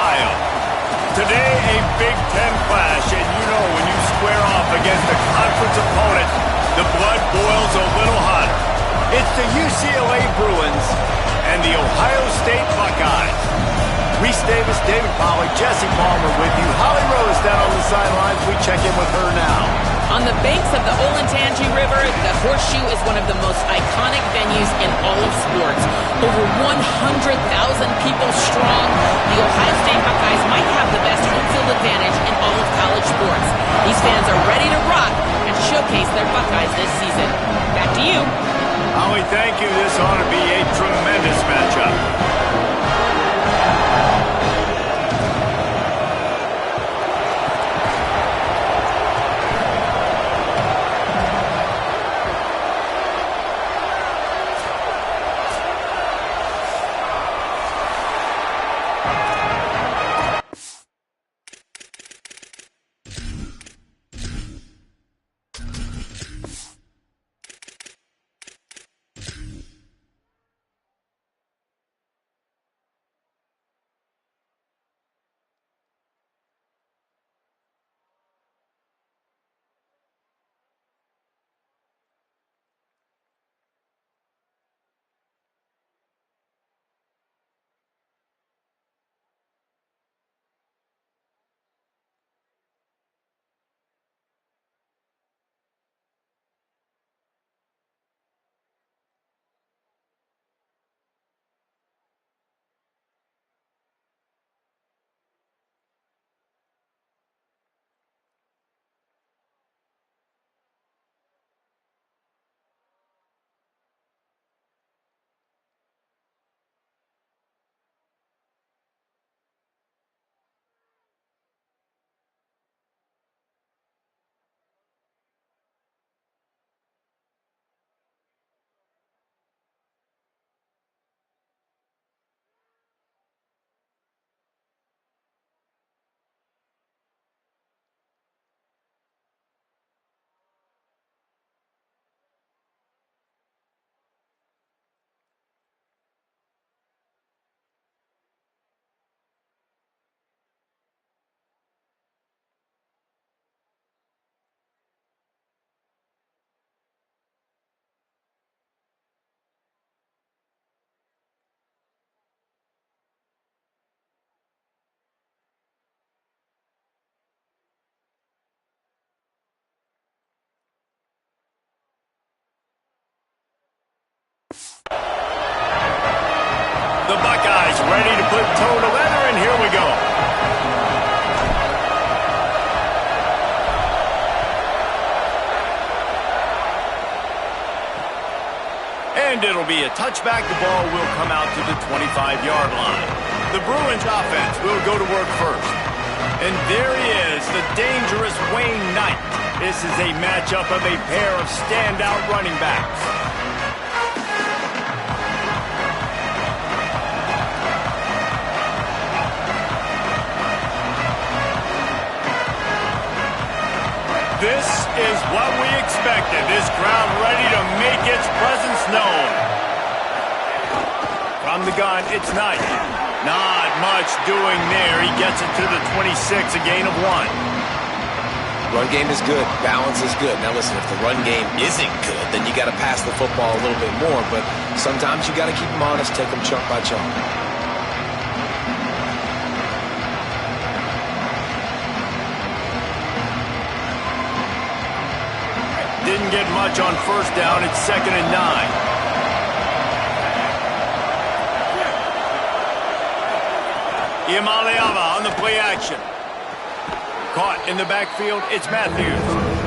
Ohio. Today, a Big Ten clash, and you know when you square off against a conference opponent, the blood boils a little hotter. It's the UCLA Bruins and the Ohio State Buckeyes. Reese Davis, David Pollack, Jesse Palmer with you. Holly Rose down on the sidelines. We check in with her now. On the banks of the Olentangy River, the Horseshoe is one of the most iconic venues in all of sports. Over 100,000 people strong, the Ohio State Buckeyes might have the best home field advantage in all of college sports. These fans are ready to rock and showcase their Buckeyes this season. Back to you. Holly, thank you. This ought to be a tremendous matchup. The Buckeyes ready to put toe to leather, and here we go. And it'll be a touchback. The ball will come out to the 25-yard line. The Bruins offense will go to work first. And there he is, the dangerous Wayne Knight. This is a matchup of a pair of standout running backs. This is what we expected. This crowd ready to make its presence known. From the gun, it's Knight. Not much doing there. He gets it to the 26, a gain of 1. Run game is good. Balance is good. Now listen, if the run game isn't good, then you got to pass the football a little bit more. But sometimes you got to keep them honest, take them chunk by chunk. Didn't get much on first down. It's 2nd and 9. Iamaleava on the play action. Caught in the backfield. It's Matthews.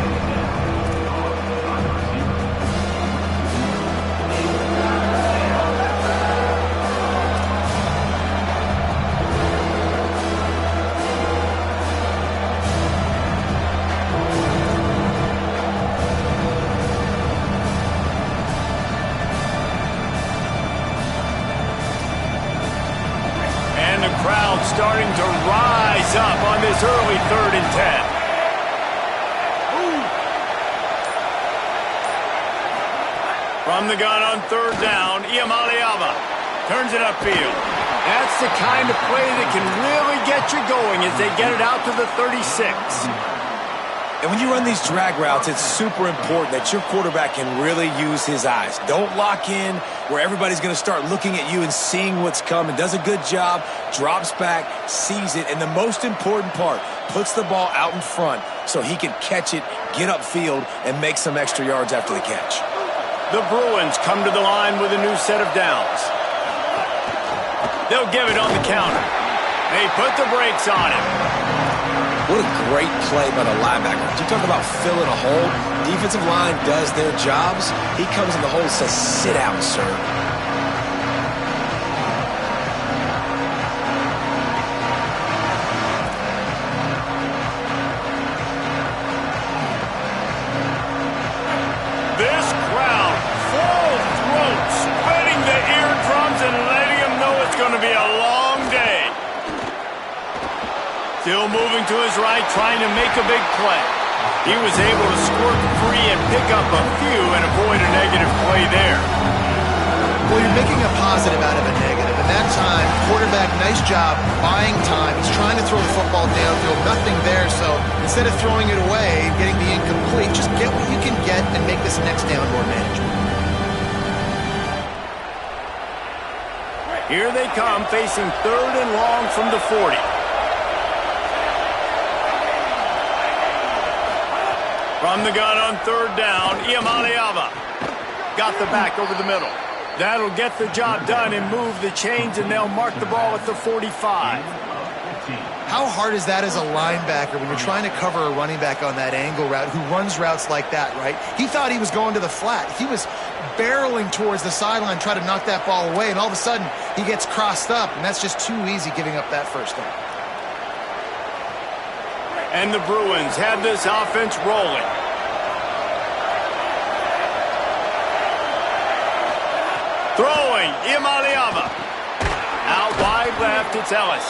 Crowd starting to rise up on this early 3rd and 10. From the gun on 3rd down, Iamaleava turns it upfield. That's the kind of play that can really get you going as they get it out to the 36. And when you run these drag routes, it's super important that your quarterback can really use his eyes. Don't lock in where everybody's going to start looking at you and seeing what's coming. Does a good job, drops back, sees it, and the most important part, puts the ball out in front so he can catch it, get upfield, and make some extra yards after the catch. The Bruins come to the line with a new set of downs. They'll give it on the counter. They put the brakes on it. What a great play by the linebacker. You talk about filling a hole. Defensive line does their jobs. He comes in the hole and says, sit down, sir. This crowd, full throat, spreading the eardrums and letting them know it's going to be a long day. Still moving to his right, trying to make a big play. He was able to squirt free and pick up a few and avoid a negative play there. Well, you're making a positive out of a negative. And that time, quarterback, nice job, buying time. He's trying to throw the football downfield, nothing there. So instead of throwing it away and getting the incomplete, just get what you can get and make this next down more manageable. Here they come, facing 3rd and long from the 40. From the gun on 3rd down, Iamaleava got the back over the middle. That'll get the job done and move the chains, and they'll mark the ball at the 45. How hard is that as a linebacker when you're trying to cover a running back on that angle route who runs routes like that, right? He thought he was going to the flat. He was barreling towards the sideline, trying to knock that ball away, and all of a sudden he gets crossed up, and that's just too easy giving up that first down. And the Bruins have this offense rolling. Throwing, Iamaleava. Out wide left, it's Ellis.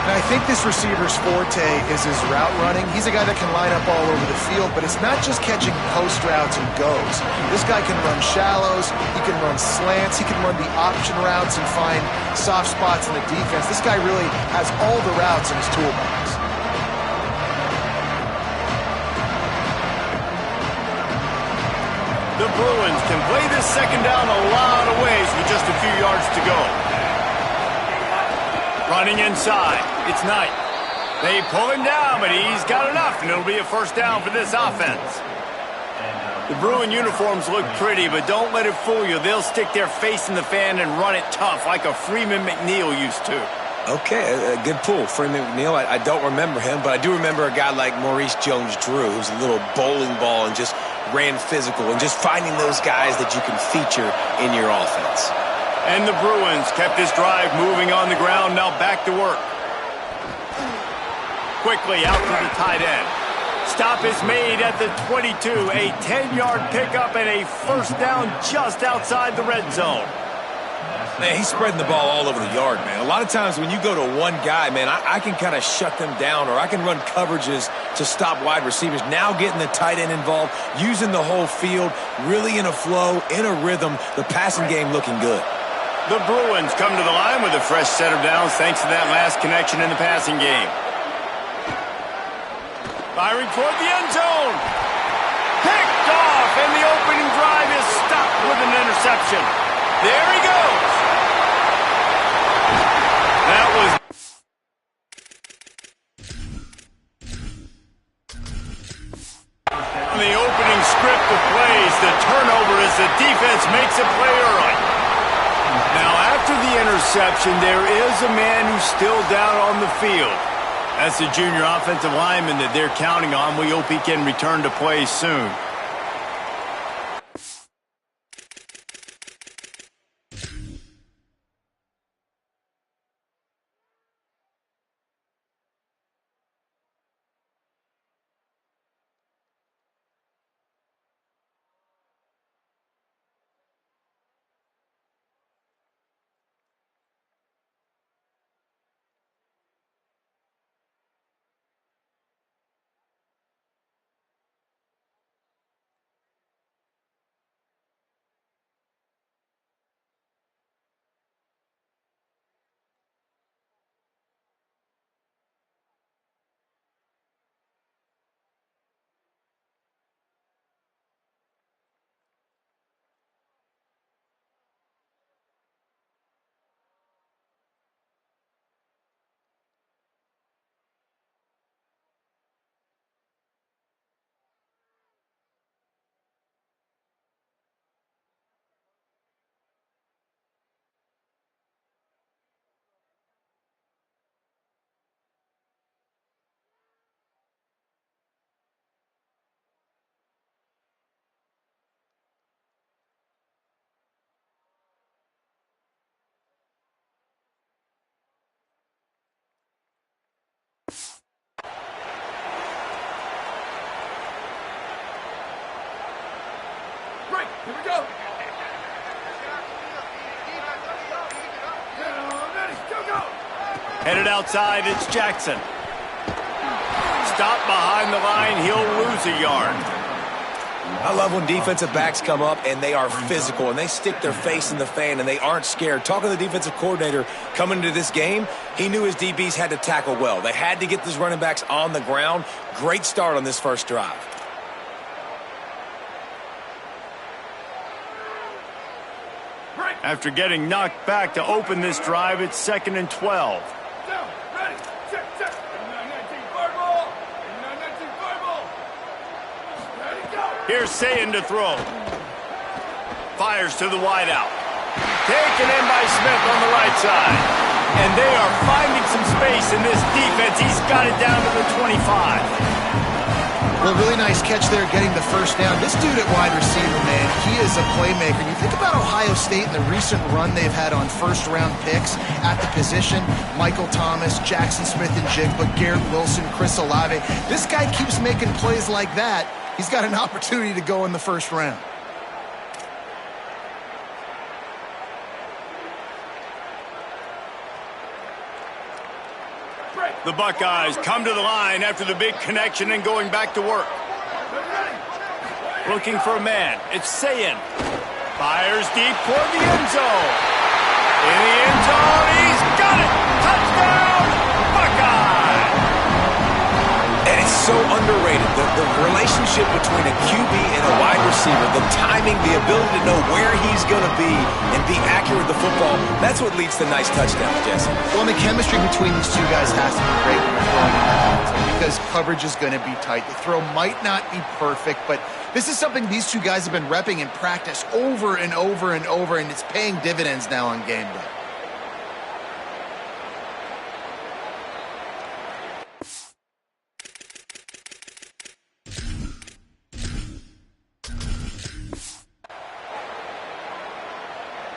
And I think this receiver's forte is his route running. He's a guy that can line up all over the field, but it's not just catching post routes and goes. This guy can run shallows, he can run slants, he can run the option routes and find soft spots in the defense. This guy really has all the routes in his toolbox. The Bruins can play this second down a lot of ways with just a few yards to go. Running inside, it's Knight. They pull him down, but he's got enough, and it'll be a first down for this offense. The Bruin uniforms look pretty, but don't let it fool you. They'll stick their face in the fan and run it tough like a Freeman McNeil used to. Okay, a good pull. Freeman McNeil, I don't remember him, but I do remember a guy like Maurice Jones-Drew, who's a little bowling ball and just ran physical, and just finding those guys that you can feature in your offense. And the Bruins kept this drive moving on the ground, now back to work. Quickly out to the tight end. Stop is made at the 22, a 10-yard pickup and a first down just outside the red zone. Man, he's spreading the ball all over the yard, man. A lot of times when you go to one guy, man, I can kind of shut them down, or I can run coverages to stop wide receivers. Now getting the tight end involved, using the whole field, really in a flow, in a rhythm, the passing game looking good. The Bruins come to the line with a fresh set of downs thanks to that last connection in the passing game. Firing toward the end zone. Picked off, and the opening drive is stopped with an interception. There he goes. That was... On the opening script of plays, the turnover as the defense makes a play early. Now, after the interception, there is a man who's still down on the field. That's the junior offensive lineman that they're counting on. We hope he can return to play soon. Here we go. Headed outside, it's Jackson. Stop behind the line, he'll lose a yard. I love when defensive backs come up and they are physical and they stick their face in the fan and they aren't scared. Talking to the defensive coordinator coming into this game, he knew his DBs had to tackle well. They had to get these running backs on the ground. Great start on this first drive. After getting knocked back to open this drive, it's 2nd and 12. Here's Sayin to throw. Fires to the wideout. Taken in by Smith on the right side. And they are finding some space in this defense. He's got it down to the 25. Well, really nice catch there getting the first down. This dude at wide receiver, man, he is a playmaker. You think about Ohio State and the recent run they've had on first-round picks at the position. Michael Thomas, Jackson Smith and Jigba, Garrett Wilson, Chris Olave. This guy keeps making plays like that. He's got an opportunity to go in the first round. The Buckeyes come to the line after the big connection and going back to work. Looking for a man. It's Sayin. Fires deep toward the end zone. In the end zone, he's got it! Touchdown, Buckeye! And it's so underrated. The relationship between a QB and a wide receiver, the timing, the ability to know where he's going to be and be accurate with the football, that's what leads to nice touchdowns, Jesse. Well, and the chemistry between these two guys has to be great when they're throwing in the hands because coverage is going to be tight. The throw might not be perfect, but this is something these two guys have been repping in practice over and over and over, and it's paying dividends now on game day.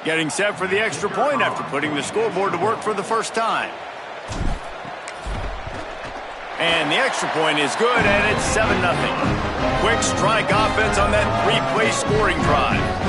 Getting set for the extra point after putting the scoreboard to work for the first time. And the extra point is good, and it's 7-0. Quick strike offense on that three-play scoring drive.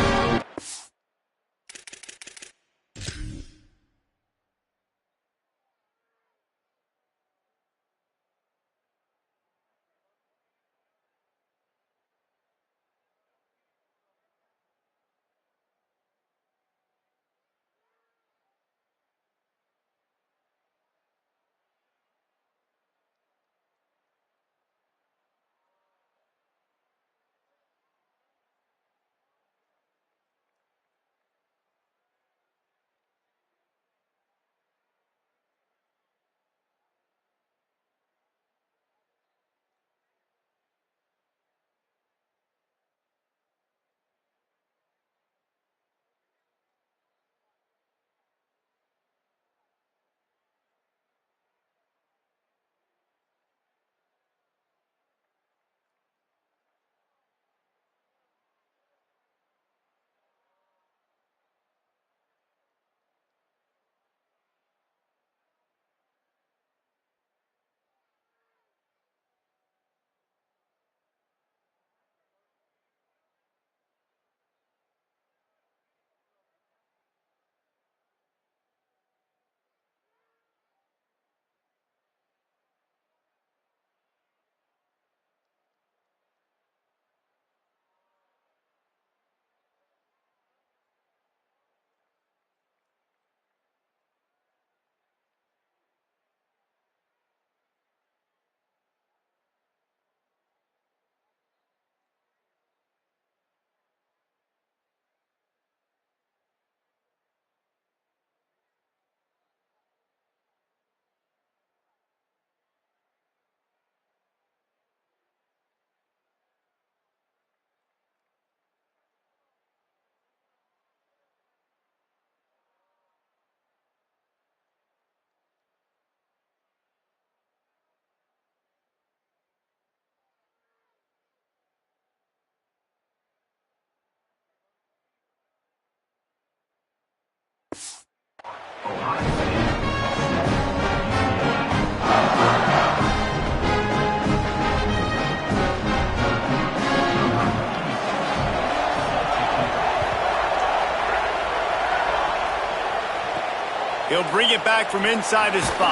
bring it back from inside his 5.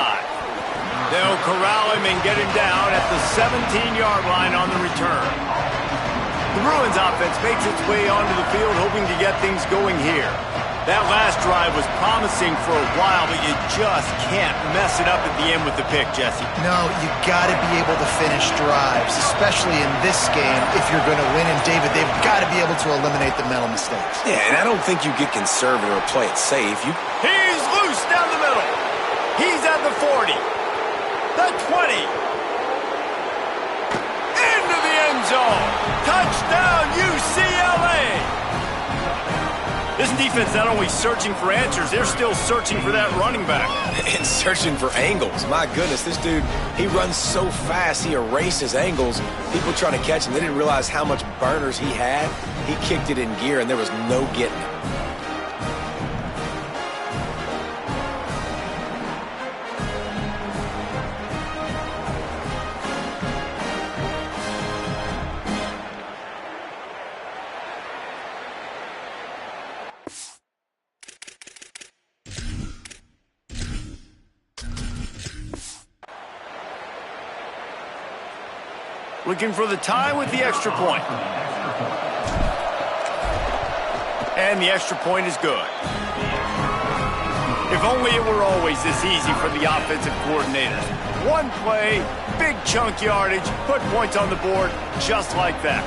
They'll corral him and get him down at the 17-yard line on the return. The Bruins offense makes its way onto the field hoping to get things going here. That last drive was promising for a while, but you just can't mess it up at the end with the pick, Jesse. No, you got to be able to finish drives, especially in this game if you're going to win. And David, they've got to be able to eliminate the mental mistakes. Yeah, and I don't think you get conservative or play it safe. He's loose down the middle. He's at the 40, the 20, into the end zone. Touchdown, UCLA. This defense not only searching for answers, they're still searching for that running back. And searching for angles. My goodness, this dude, he runs so fast, he erases angles. People trying to catch him, they didn't realize how much burners he had. He kicked it in gear, and there was no getting him. Looking for the tie with the extra point. And the extra point is good. If only it were always this easy for the offensive coordinators. One play, big chunk yardage, put points on the board just like that.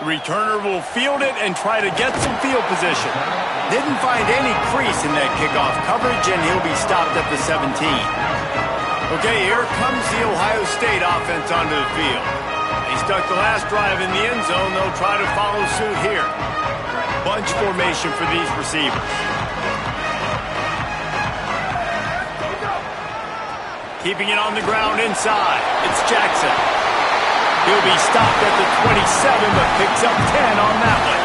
Returner will field it and try to get some field position. Didn't find any crease in that kickoff coverage, and he'll be stopped at the 17. Okay, here comes the Ohio State offense onto the field. They stuck the last drive in the end zone. They'll try to follow suit here. Bunch formation for these receivers. Keeping it on the ground inside. It's Jackson. He'll be stopped at the 27, but picks up 10 on that one.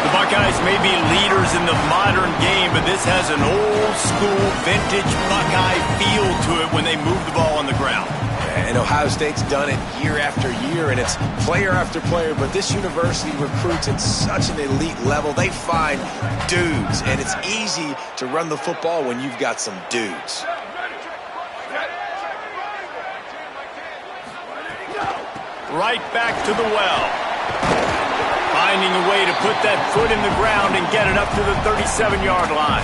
The Buckeyes may be leaders in the modern game, but this has an old-school, vintage Buckeye feel to it when they move the ball on the ground. And Ohio State's done it year after year, and it's player after player, but this university recruits at such an elite level. They find dudes, and it's easy to run the football when you've got some dudes. Right back to the well. Finding a way to put that foot in the ground and get it up to the 37-yard line.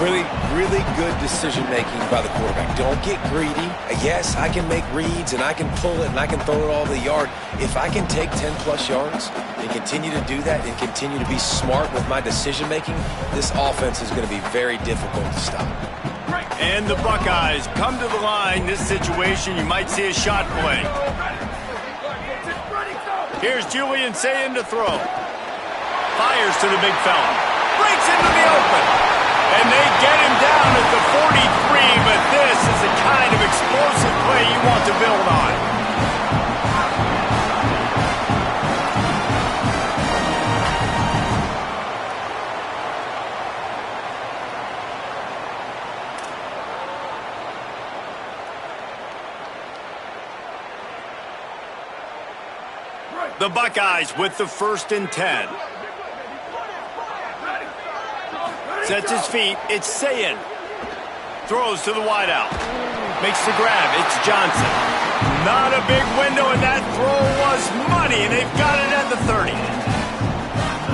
Really good decision-making by the quarterback. Don't get greedy. Yes, I can make reads, and I can pull it, and I can throw it all the yard. If I can take 10-plus yards and continue to do that and continue to be smart with my decision-making, this offense is going to be very difficult to stop. And the Buckeyes come to the line. This situation, you might see a shot play. Here's Julian Sayin to throw. Fires to the big fella. Breaks into the open. And they get him down at the 43, but this is the kind of explosive play you want to build on. The Buckeyes with the 1st and 10. Sets his feet. It's Sayin. Throws to the wideout. Makes the grab. It's Johnson. Not a big window, and that throw was money, and they've got it at the 30.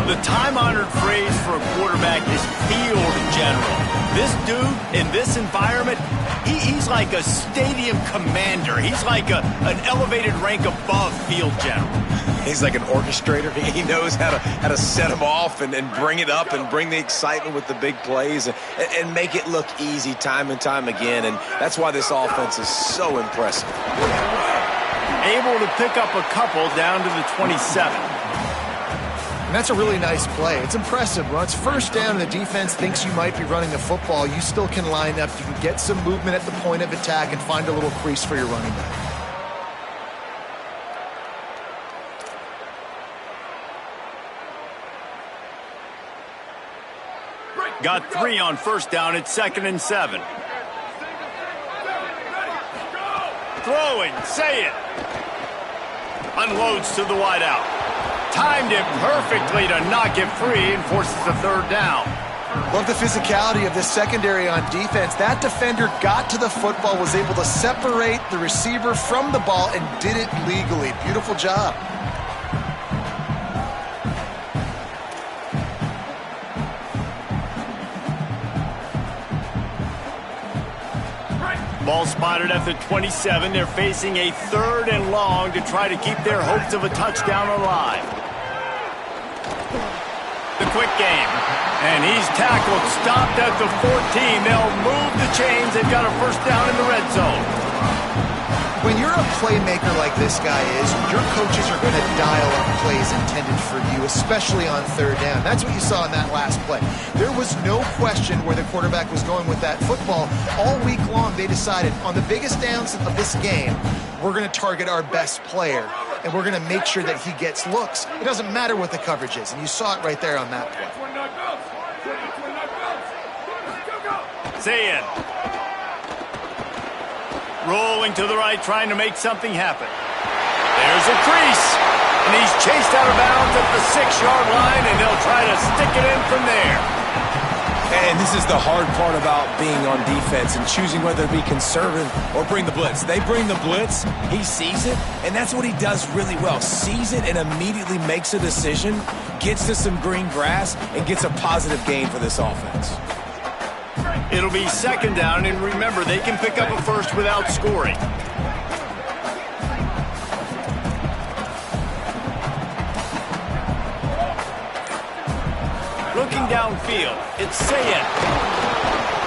The time-honored phrase for a quarterback is field general. This dude, in this environment, he's like a stadium commander. He's like an elevated rank above field general. He's like an orchestrator. He knows how to set them off and bring it up and bring the excitement with the big plays and make it look easy time and time again. And that's why this offense is so impressive. Able to pick up a couple down to the 27. And that's a really nice play. It's impressive. When it's 1st down and the defense thinks you might be running the football, you still can line up. You can get some movement at the point of attack and find a little crease for your running back. Got 3 on 1st down. It's 2nd and 7. Throwing. Say it. Unloads to the wideout. Timed it perfectly to knock it free and forces the 3rd down. Love the physicality of this secondary on defense. That defender got to the football, was able to separate the receiver from the ball, and did it legally. Beautiful job. Ball spotted at the 27. They're facing a 3rd and long to try to keep their hopes of a touchdown alive. The quick game. And he's tackled, stopped at the 14. They'll move the chains. They've got a 1st down in the red zone. When you're a playmaker like this guy is, your coaches are going to dial up plays intended for you, especially on 3rd down. That's what you saw in that last play. There was no question where the quarterback was going with that football. All week long, they decided on the biggest downs of this game, we're going to target our best player, and we're going to make sure that he gets looks. It doesn't matter what the coverage is, and you saw it right there on that play. Sayin. Rolling to the right, trying to make something happen. There's a crease. And he's chased out of bounds at the 6-yard line, and they'll try to stick it in from there. And this is the hard part about being on defense and choosing whether to be conservative or bring the blitz. They bring the blitz, he sees it, and that's what he does really well. Sees it and immediately makes a decision, gets to some green grass, and gets a positive gain for this offense. It'll be 2nd down, and remember, they can pick up a 1st without scoring. looking downfield. It's Sayin.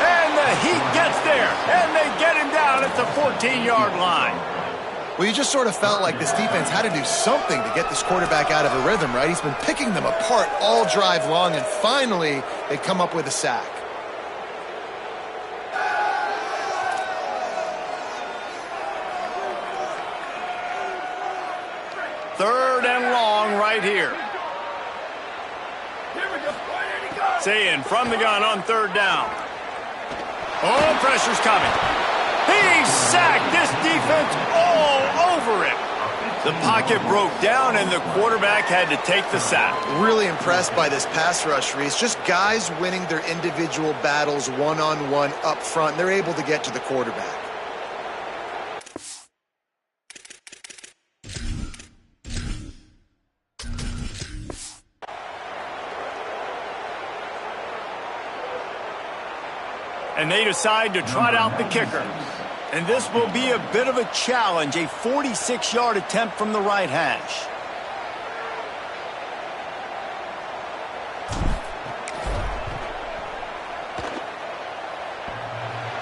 And the Heat gets there, and they get him down at the 14-yard line. Well, you just sort of felt like this defense had to do something to get this quarterback out of a rhythm, right? He's been picking them apart all drive long, and finally they come up with a sack. Third and long right here. Sayin from the gun on third down. Oh, pressure's coming. He's sacked. This defense all over him. The pocket broke down, and the quarterback had to take the sack. Really impressed by this pass rush, Reese. Just guys winning their individual battles one-on-one up front. They're able to get to the quarterback. And they decide to trot out the kicker. And this will be a bit of a challenge, a 46-yard attempt from the right hash.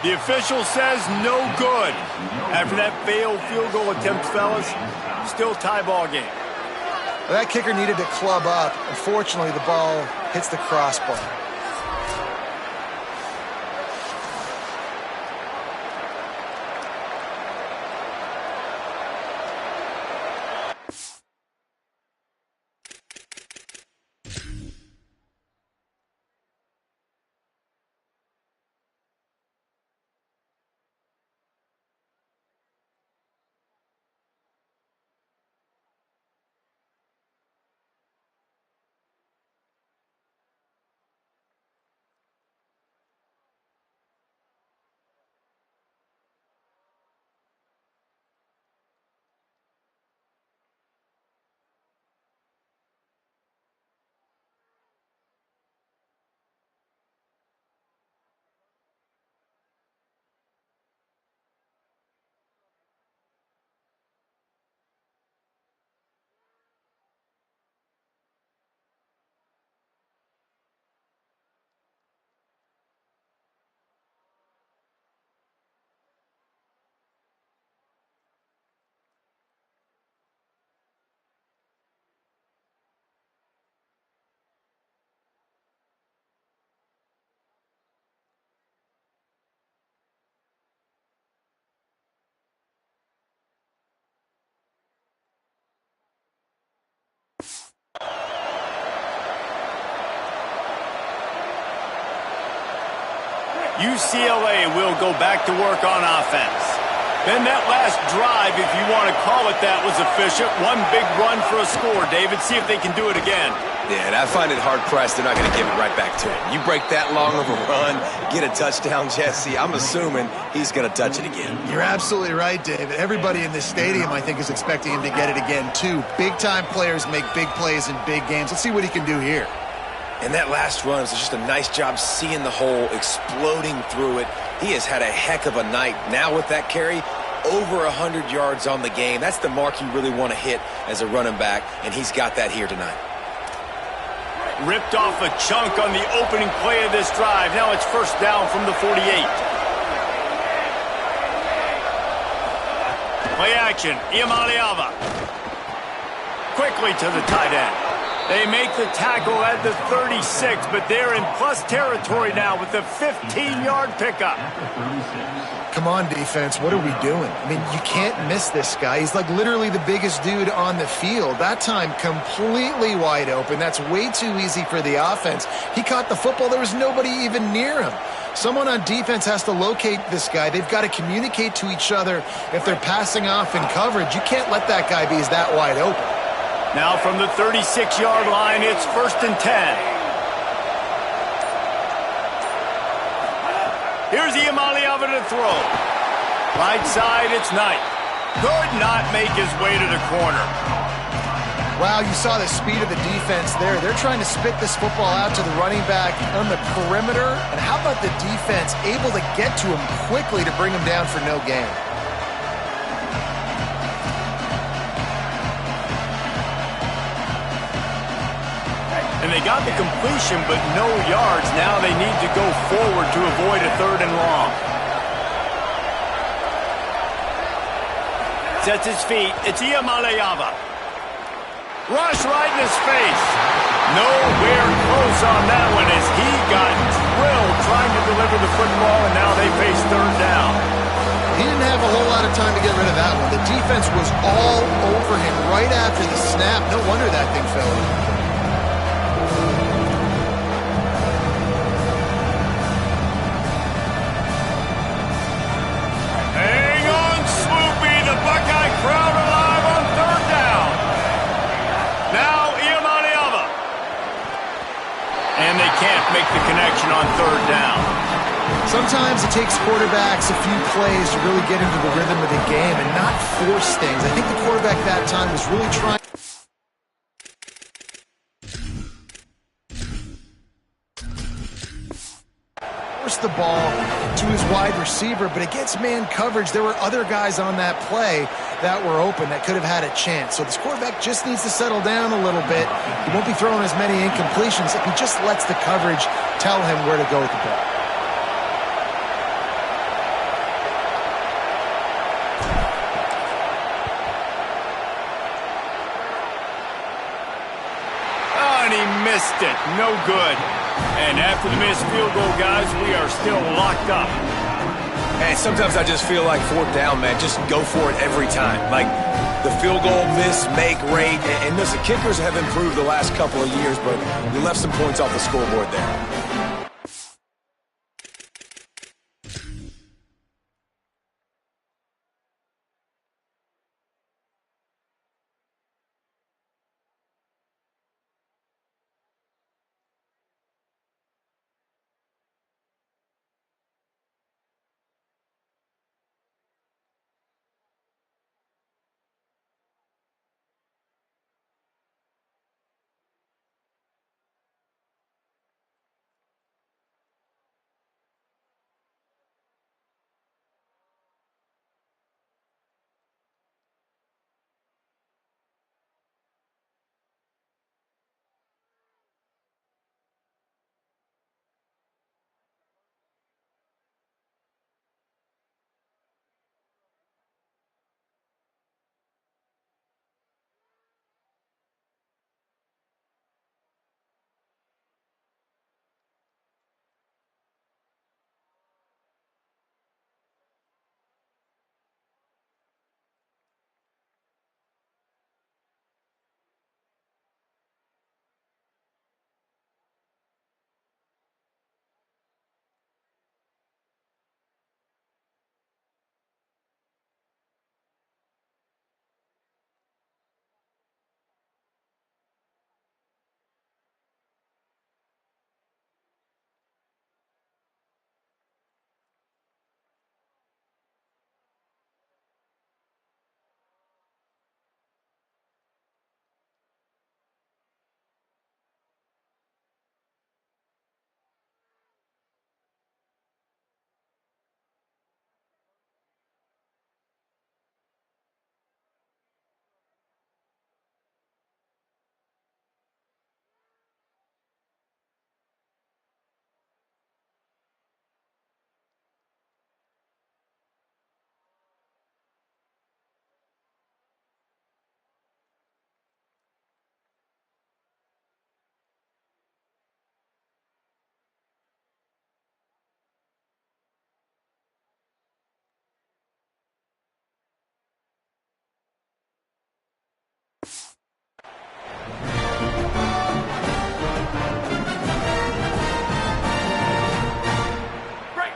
The official says no good. After that failed field goal attempt, fellas, still tie ball game. Well, that kicker needed to club up. Unfortunately, the ball hits the crossbar. UCLA will go back to work on offense. Then that last drive, if you want to call it that, was efficient. One big run for a score, David. See if they can do it again. Yeah, and I find it hard-pressed they're not going to give it right back to him. You break that long of a run, get a touchdown, Jesse, I'm assuming he's going to touch it again. You're absolutely right, David. Everybody in this stadium, I think, is expecting him to get it again, too. Big-time players make big plays in big games. Let's see what he can do here. And that last run was just a nice job seeing the hole, exploding through it. He has had a heck of a night. Now with that carry, over 100 yards on the game. That's the mark you really want to hit as a running back, and he's got that here tonight. Ripped off a chunk on the opening play of this drive. Now it's first down from the 48. Play action, Iamaleava. Quickly to the tight end. They make the tackle at the 36, but they're in plus territory now with the 15-yard pickup. Come on, defense. What are we doing? I mean, you can't miss this guy. He's like literally the biggest dude on the field. That time, completely wide open. That's way too easy for the offense. He caught the football. There was nobody even near him. Someone on defense has to locate this guy. They've got to communicate to each other if they're passing off in coverage. You can't let that guy be that wide open. Now from the 36-yard line, it's first and 10. Here's Iamaleava to throw. Right side, it's Knight. Could not make his way to the corner. Wow, you saw the speed of the defense there. They're trying to spit this football out to the running back on the perimeter. And how about the defense able to get to him quickly to bring him down for no gain? And they got the completion, but no yards. Now they need to go forward to avoid a 3rd and long. Sets his feet. It's Iamaleava. Rush right in his face. Nowhere close on that one as he got drilled trying to deliver the football, and now they face 3rd down. He didn't have a whole lot of time to get rid of that one. The defense was all over him right after the snap. No wonder that thing fell. Crowd alive on 3rd down. Now Iamaleava. And they can't make the connection on 3rd down. Sometimes it takes quarterbacks a few plays to really get into the rhythm of the game and not force things. I think the quarterback that time was really trying. The ball to his wide receiver, but against man coverage, there were other guys on that play that were open that could have had a chance. So this quarterback just needs to settle down a little bit. He won't be throwing as many incompletions if he just lets the coverage tell him where to go with the ball. Oh, and he missed it. No good. And after the missed field goal, guys, we are still locked up. And sometimes I just feel like 4th down, man, just go for it every time. Like the field goal, miss, make, rate. And listen, kickers have improved the last couple of years, but we left some points off the scoreboard there.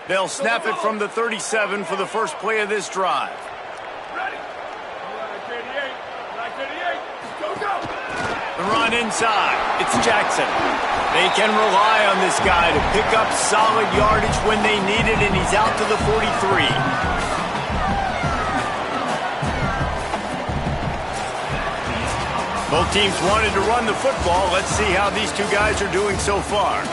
They'll snap it from the 37 for the first play of this drive. Ready. The run inside. It's Jackson. They can rely on this guy to pick up solid yardage when they need it, and he's out to the 43. Both teams wanted to run the football. Let's see how these two guys are doing so far.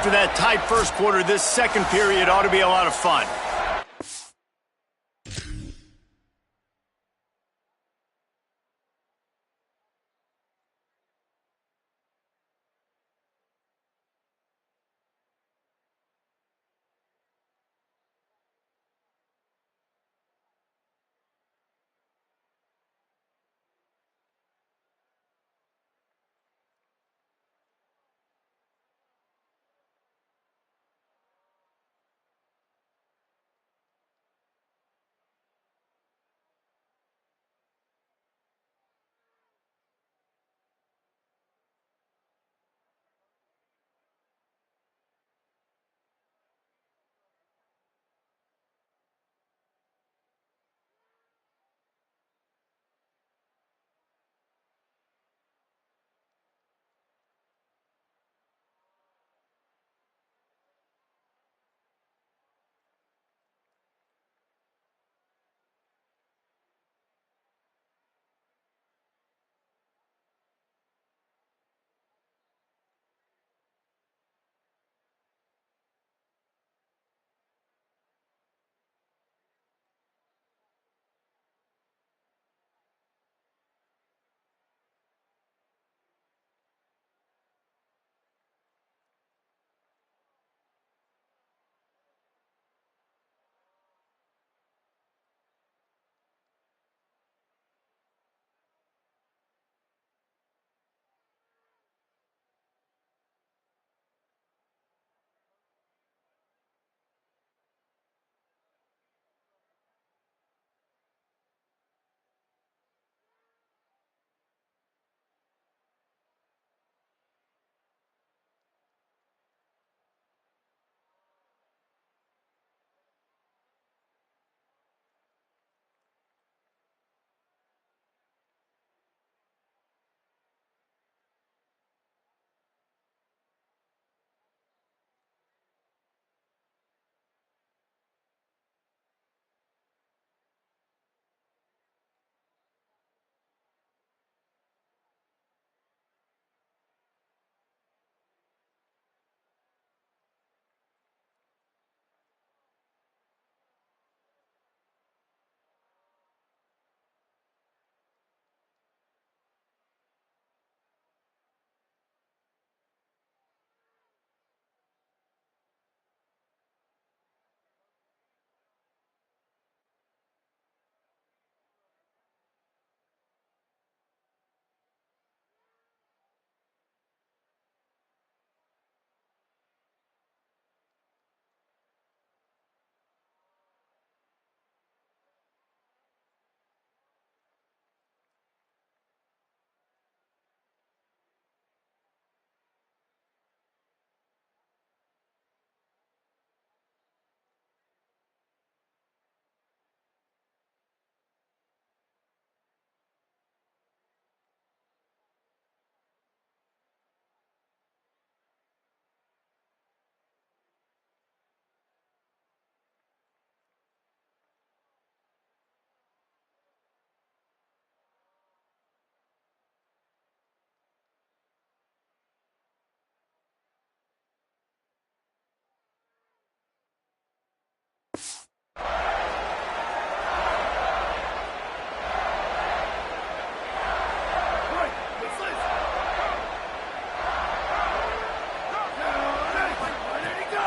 after that tight first quarter, this second period ought to be a lot of fun.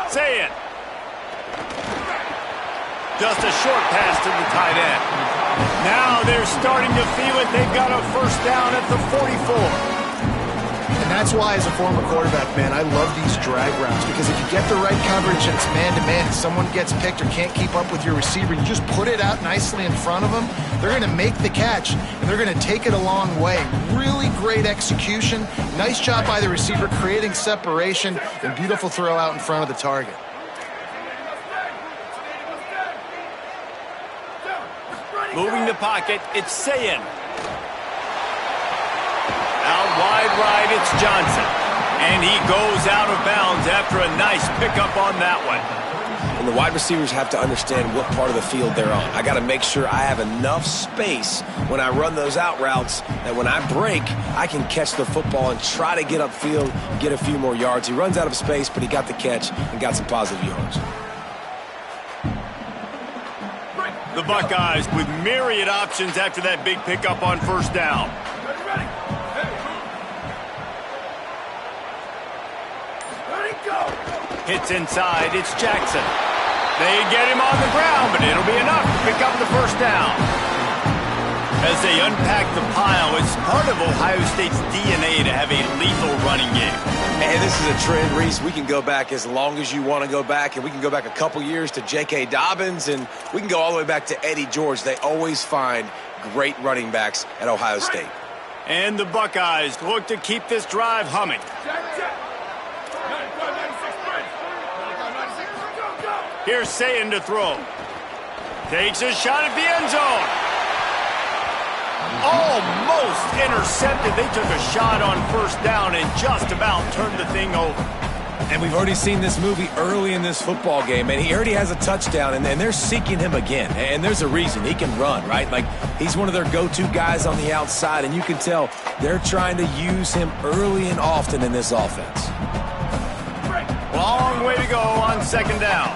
Saying. Just a short pass to the tight end. Now they're starting to feel it. They've got a first down at the 44. And that's why, as a former quarterback, man, I love these drag routes, because if you get the right coverage and it's man-to-man, someone gets picked or can't keep up with your receiver, you just put it out nicely in front of them, they're going to make the catch, and they're going to take it a long way. Really great execution. Nice job by the receiver creating separation, and beautiful throw out in front of the target. Moving the pocket, it's Sayin. Out wide right, it's Johnson. And he goes out of bounds after a nice pickup on that one. and the wide receivers have to understand what part of the field they're on. I got to make sure I have enough space when I run those out routes that when I break, I can catch the football and try to get upfield, get a few more yards. He runs out of space, but he got the catch and got some positive yards. The Buckeyes with myriad options after that big pickup on first down. Hits inside, it's Jackson. They get him on the ground, but it'll be enough to pick up the first down. As they unpack the pile, it's part of Ohio State's DNA to have a lethal running game. And this is a trend, Reese. We can go back as long as you want to go back, and we can go back a couple years to J.K. Dobbins, and we can go all the way back to Eddie George. They always find great running backs at Ohio State. And the Buckeyes look to keep this drive humming. Here's Sayin to throw. Takes a shot at the end zone. Almost intercepted. They took a shot on first down and just about turned the thing over. And we've already seen this movie early in this football game, and he already has a touchdown, and they're seeking him again. And there's a reason. He can run, right? Like, he's one of their go-to guys on the outside, and you can tell they're trying to use him early and often in this offense. Long way to go on second down.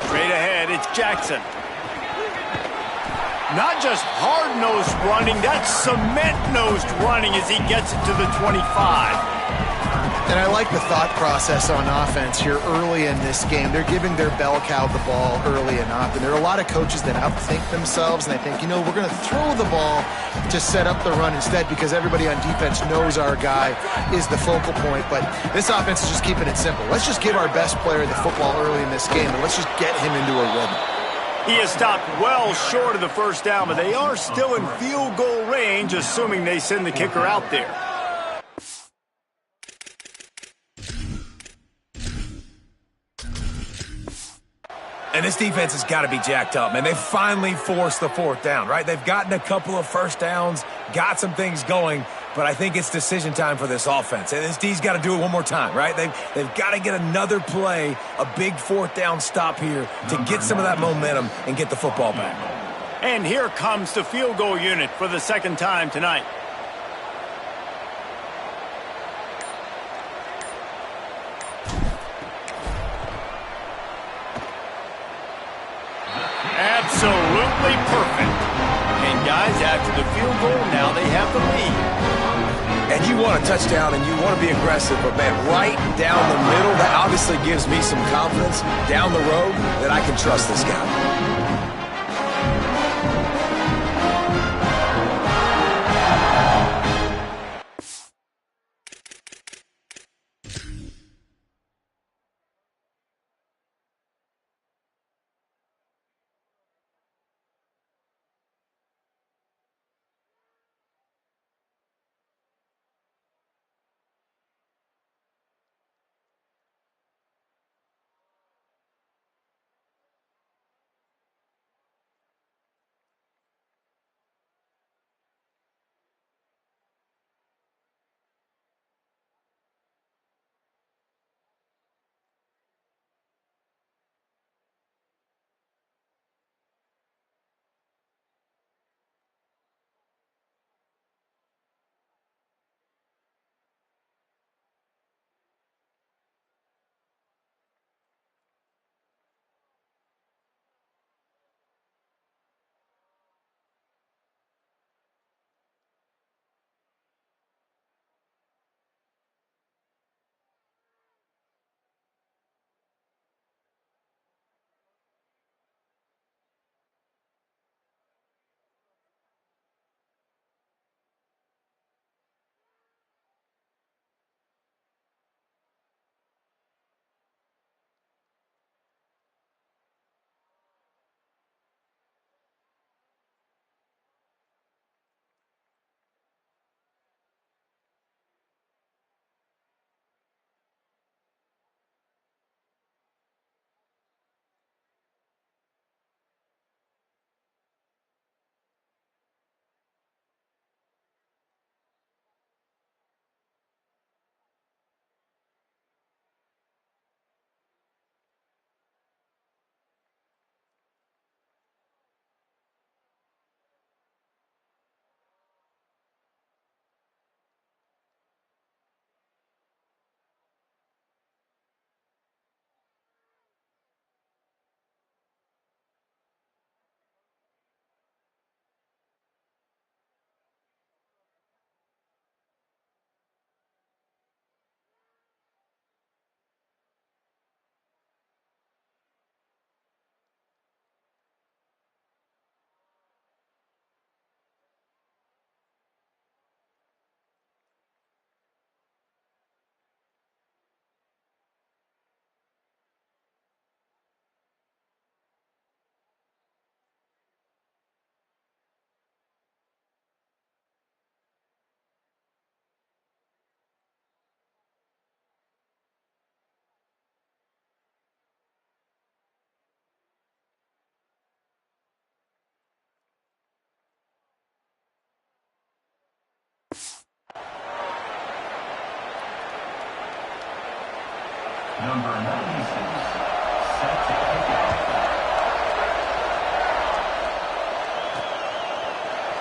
Straight ahead, it's Jackson. Not just hard-nosed running, that's cement-nosed running as he gets it to the 25. And I like the thought process on offense here early in this game. They're giving their bell cow the ball early and often. There are a lot of coaches that outthink themselves, and they think, you know, we're going to throw the ball to set up the run instead because everybody on defense knows our guy is the focal point. But this offense is just keeping it simple. Let's just give our best player the football early in this game, and let's just get him into a rhythm. He has stopped well short of the first down, but they are still in field goal range, assuming they send the kicker out there. And this defense has got to be jacked up, man. They finally forced the fourth down, right? They've gotten a couple of first downs, got some things going, but I think it's decision time for this offense. And this D's got to do it one more time, right? They've got to get another play, a big fourth down stop here to get some of that momentum and get the football back. And here comes the field goal unit for the second time tonight. Absolutely perfect. And guys, after the field goal, now they have the lead. And you want a touchdown and you want to be aggressive, but man, right down the middle, that obviously gives me some confidence down the road that I can trust this guy.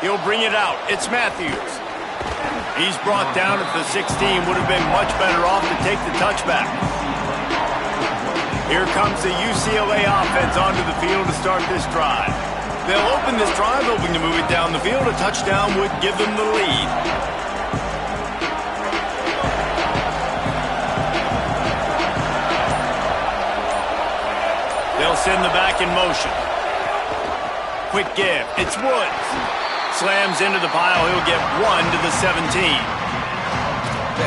He'll bring it out. It's Matthews. He's brought down at the 16. Would have been much better off to take the touchback. Here comes the UCLA offense onto the field to start this drive. They'll open this drive, hoping to move it down the field. A touchdown would give them the lead. They'll send the back in motion. Quick give. It's Woods. Slams into the pile. He'll get 1 to the 17.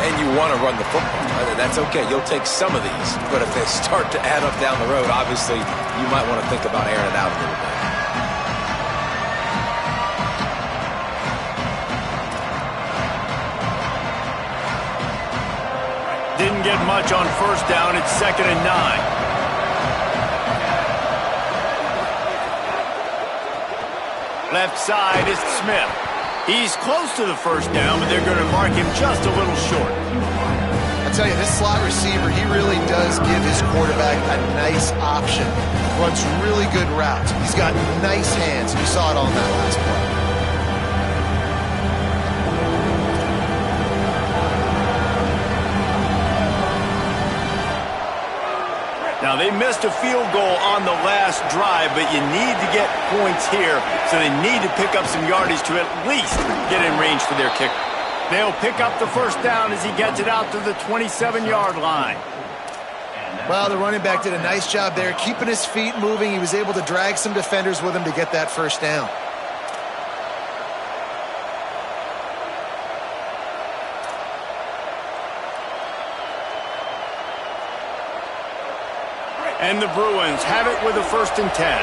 And you want to run the football. That's okay. You'll take some of these. But if they start to add up down the road, obviously, you might want to think about airing it out a little bit. Didn't get much on first down. It's 2nd and 9. Left side is Smith. He's close to the first down, but they're going to mark him just a little short. I tell you, this slot receiver, he really does give his quarterback a nice option. Runs really good routes. He's got nice hands. You saw it on that last play. Now, they missed a field goal on the last drive, but you need to get points here, so they need to pick up some yardage to at least get in range for their kicker. They'll pick up the first down as he gets it out to the 27-yard line. Well, the running back did a nice job there, keeping his feet moving. He was able to drag some defenders with him to get that first down. And the Bruins have it with a 1st and 10.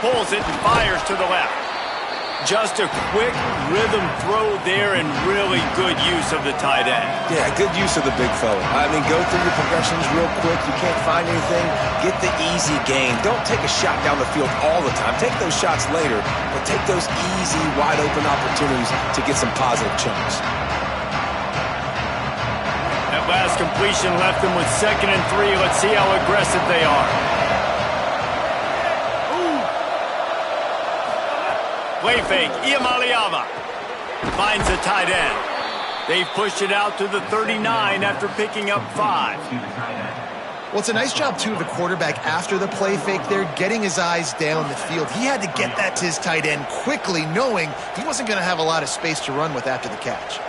Pulls it and fires to the left. Just a quick rhythm throw there and really good use of the tight end. Yeah, good use of the big fella. I mean, go through your progressions real quick. You can't find anything. Get the easy gain. Don't take a shot down the field all the time. Take those shots later, but take those easy, wide-open opportunities to get some positive chunks. That last completion left them with 2nd and 3. Let's see how aggressive they are. Play fake, Iamaleava finds the tight end. They've pushed it out to the 39 after picking up 5. Well, it's a nice job, too, of the quarterback after the play fake there, getting his eyes down the field. He had to get that to his tight end quickly, knowing he wasn't going to have a lot of space to run with after the catch.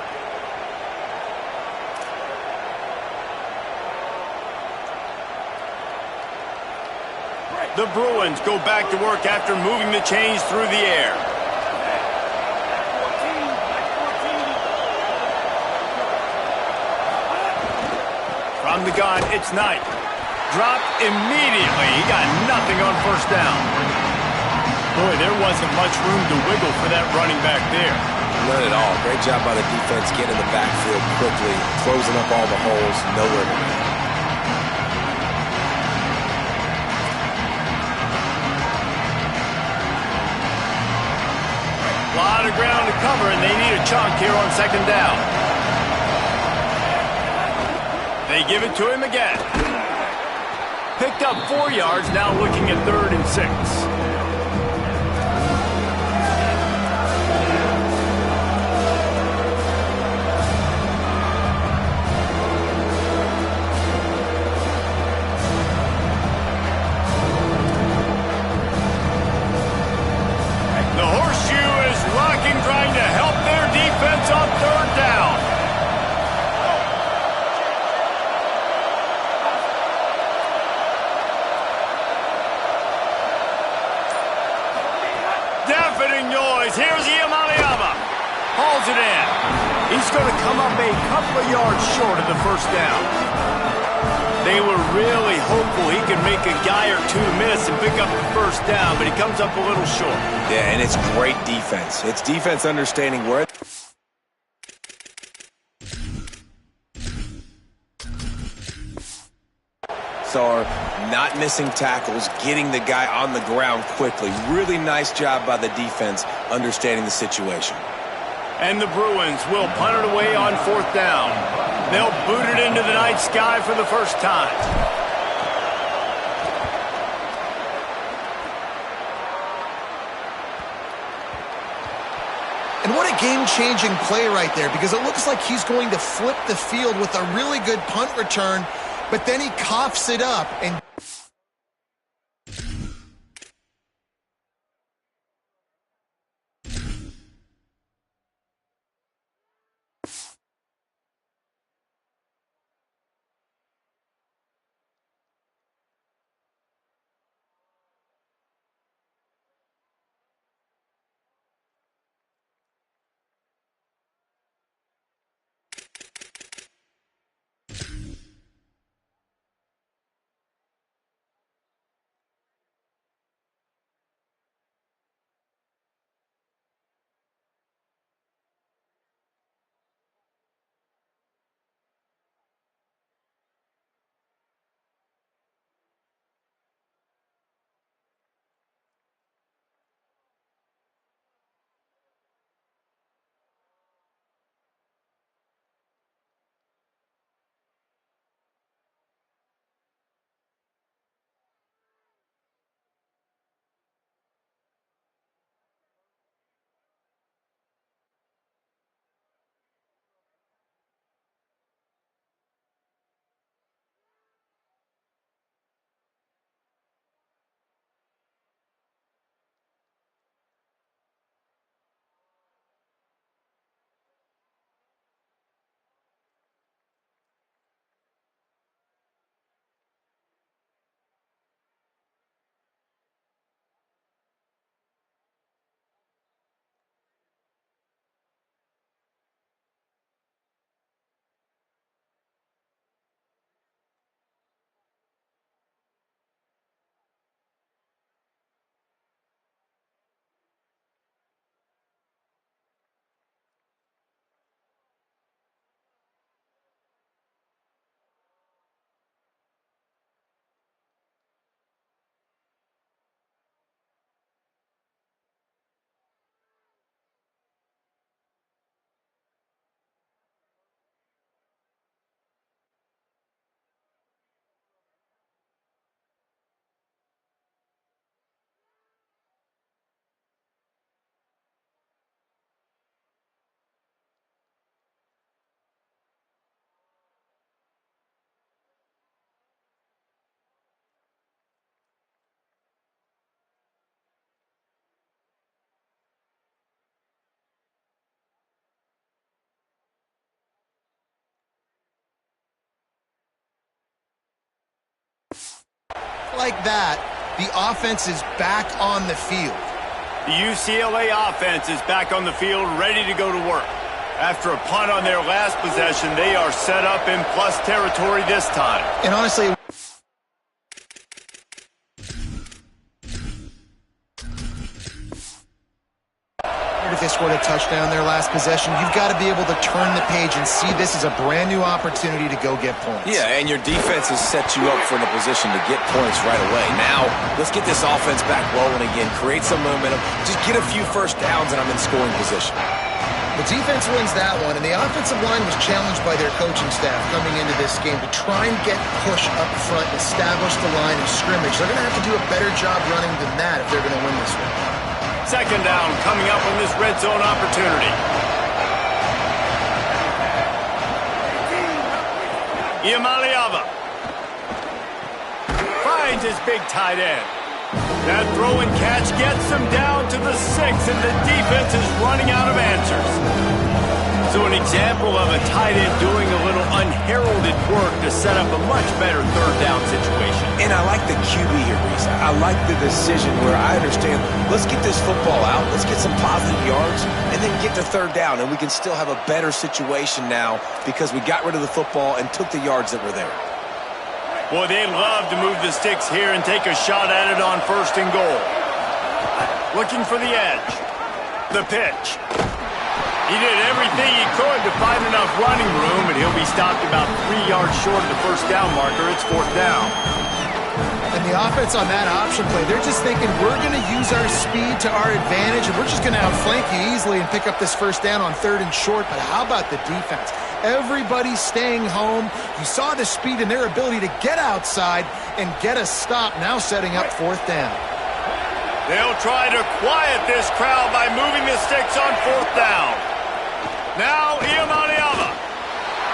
The Bruins go back to work after moving the chains through the air. From the gun, it's Knight. Dropped immediately. He got nothing on first down. Boy, there wasn't much room to wiggle for that running back there. None at all. Great job by the defense getting in the backfield quickly, closing up all the holes, nowhere to go. A lot of ground to cover, and they need a chunk here on 2nd down. They give it to him again. Picked up 4 yards, now looking at 3rd and 6. The horseshoe is rocking, trying to help their defense on 3rd down. Deafening noise. Here's Iamaleava. Hauls it in. He's going to come up a couple of yards short of the first down. They were really hopeful he could make a guy or two miss and pick up the first down, but he comes up a little short. Yeah, and it's great defense. It's defense understanding where... are not missing tackles, getting the guy on the ground quickly. Really nice job by the defense understanding the situation. And the Bruins will punt it away on 4th down. They'll boot it into the night sky for the first time. And what a game-changing play right there, because it looks like he's going to flip the field with a really good punt return, but then he coughs it up and... like that, the offense is back on the field. The UCLA offense is back on the field, ready to go to work. After a punt on their last possession, they are set up in plus territory this time. And honestly, if they scored a touchdown their last possession, you've got to be able to turn the page and see this as a brand new opportunity to go get points. Yeah, and your defense has set you up for the position to get points right away. Now, let's get this offense back rolling again, create some momentum, just get a few first downs, and I'm in scoring position. The defense wins that one, and the offensive line was challenged by their coaching staff coming into this game to try and get push up front and establish the line of scrimmage. They're going to have to do a better job running than that if they're going to win this one. Second down coming up on this red zone opportunity. Iamaleava finds his big tight end. That throw and catch gets him down to the 6, and the defense is running out of answers. So an example of a tight end doing a little unheralded work to set up a much better third down situation. And I like the QB here, Reese. I like the decision where I understand, let's get this football out, let's get some positive yards, and then get to third down, and we can still have a better situation now because we got rid of the football and took the yards that were there. Boy, they'd love to move the sticks here and take a shot at it on 1st and goal. Looking for the edge. The pitch. He did everything he could to find enough running room, and he'll be stopped about 3 yards short of the first down marker. It's 4th down. And the offense on that option play, they're just thinking we're going to use our speed to our advantage and we're just going to outflank you easily and pick up this first down on 3rd and short. But how about the defense? Everybody's staying home. You saw the speed and their ability to get outside and get a stop, now setting up 4th down. They'll try to quiet this crowd by moving the sticks on 4th down. Now Iamaleava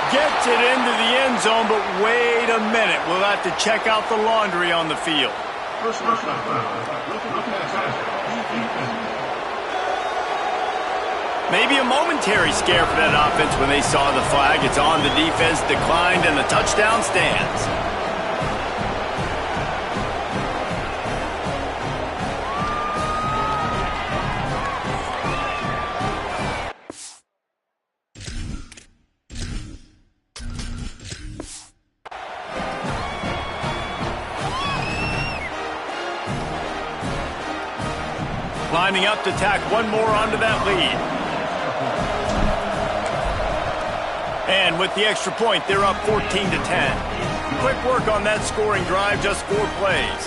gets it into the end zone, but wait a minute. We'll have to check out the laundry on the field. Maybe a momentary scare for that offense when they saw the flag. It's on, the defense declined, and the touchdown stands. Lining up to tack one more onto that lead. And with the extra point, they're up 14-10. Quick work on that scoring drive, just 4 plays.